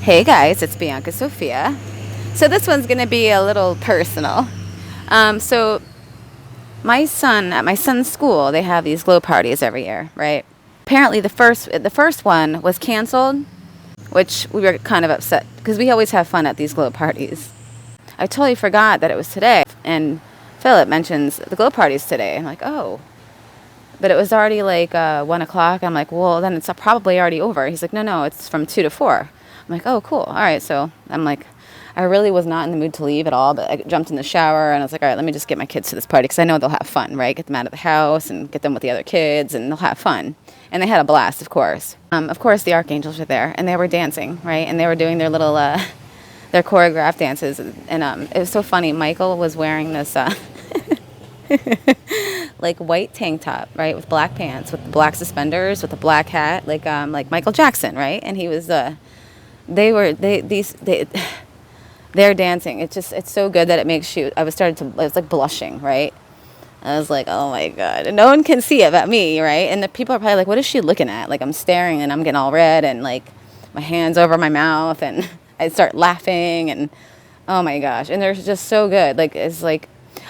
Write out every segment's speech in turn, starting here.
Hey guys, it's Bianca Sophia. So this one's going to be a little personal. So my son, at my son's school, they have these glow parties every year, right? Apparently the first one was canceled, which we were kind of upset because we always have fun at these glow parties. I totally forgot that it was today, and Philip mentions the glow party's today. I'm like, oh, but it was already like 1 o'clock. I'm like, well, then it's probably already over. He's like, no, it's from 2 to 4. I'm like, oh, cool. All right. So I'm like, I really was not in the mood to leave at all, but I jumped in the shower and I was like, all right, let me just get my kids to this party because I know they'll have fun, right? Get them out of the house and get them with the other kids and they'll have fun. And they had a blast, of course. Of course, the archangels were there and they were dancing, right? And they were doing their little, their choreographed dances. And it was so funny. Michael was wearing this, like white tank top, right? With black pants, with black suspenders, with a black hat, like Michael Jackson, right? And he was, they're dancing. It's so good that it makes you, I was like blushing, right? I was like, oh my God. And no one can see it but me, right? And the people are probably like, what is she looking at? Like I'm staring and I'm getting all red and like my hands over my mouth and I start laughing and oh my gosh. And they're just so good. Like it's like,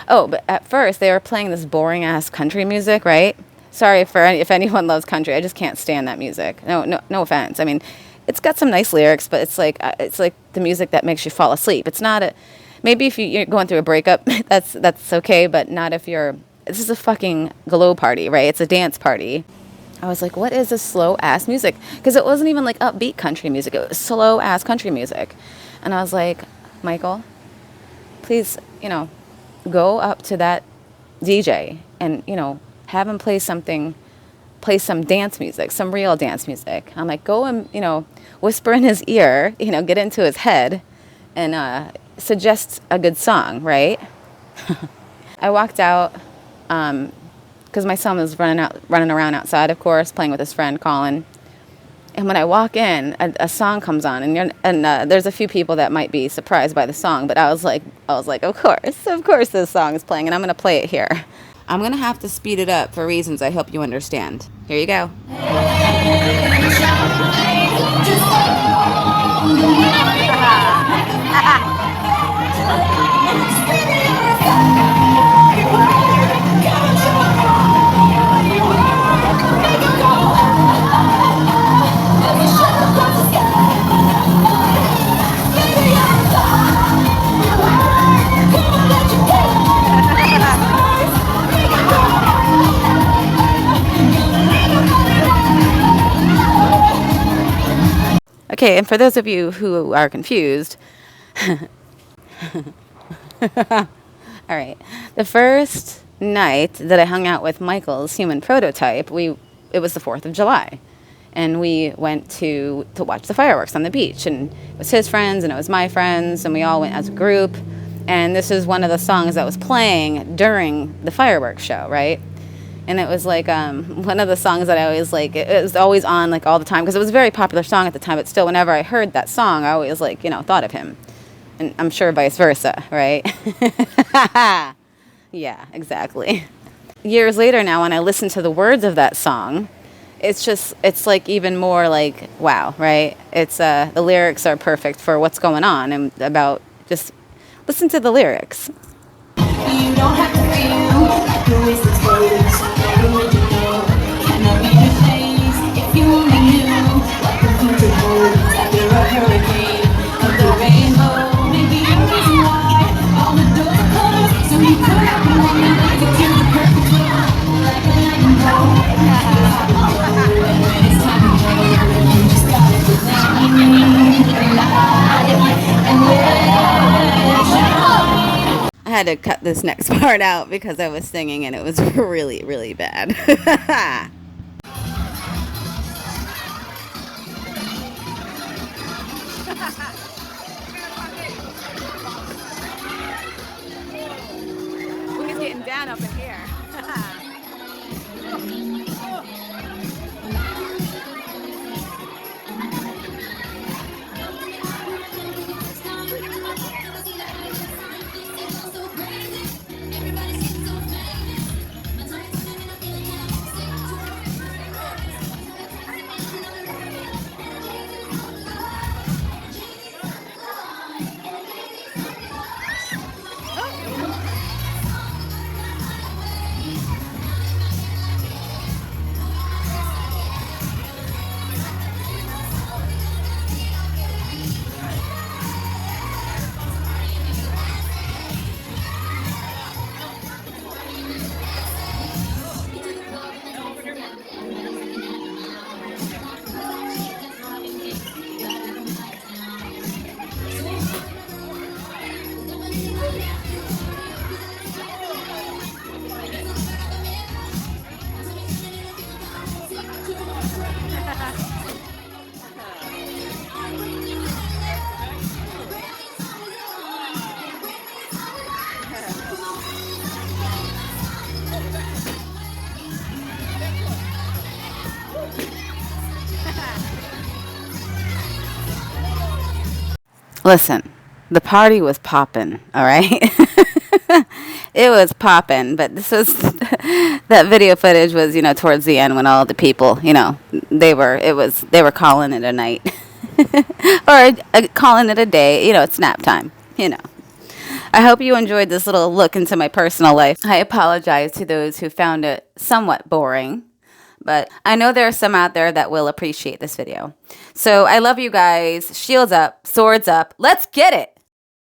oh, but at first they were playing this boring ass country music, right? Sorry if anyone loves country. I just can't stand that music. No offense. I mean, it's got some nice lyrics, but it's like the music that makes you fall asleep. It's not maybe if you're going through a breakup, that's okay, but not if this is a fucking glow party, right? It's a dance party. I was like, what is this slow ass music? Because it wasn't even like upbeat country music. It was slow ass country music. And I was like, Michael, please, go up to that DJ and, have him play some dance music, some real dance music. I'm like, go and, whisper in his ear, get into his head and suggest a good song, right? I walked out because my son was running around outside, of course, playing with his friend Colin. And when I walk in, a song comes on, and there's a few people that might be surprised by the song, but I was like, of course this song is playing, and I'm going to play it here. I'm going to have to speed it up for reasons I hope you understand. Here you go. Okay, and for those of you who are confused, all right, the first night that I hung out with Michael's human prototype, it was the 4th of July, and we went to watch the fireworks on the beach, and it was his friends and it was my friends, and we all went as a group, and this is one of the songs that was playing during the fireworks show, right? And it was like one of the songs that I always like. It was always on like all the time because it was a very popular song at the time. But still, whenever I heard that song, I always like thought of him, and I'm sure vice versa, right? Yeah, exactly. Years later now, when I listen to the words of that song, it's like even more like wow, right? It's the lyrics are perfect for what's going on and about. Just listen to the lyrics. You don't have to feel like you're wasting space. Never would you know? Can I be your face? If you only knew what the future holds after a hurricane of the rainbow. Maybe you're the reason why all the doors are closed. So you could have been one night to kill the perfect love. Like a lightning bolt. When it's time to go, you just gotta pretend. And I had to cut this next part out because I was singing and it was really, really bad. He's getting down up in here. Listen, the party was popping, all right? It was popping, but this was that video footage was, towards the end when all the people, they were calling it a night or calling it a day. It's nap time, I hope you enjoyed this little look into my personal life. I apologize to those who found it somewhat boring, but I know there are some out there that will appreciate this video. So I love you guys. Shields up, swords up. Let's get it.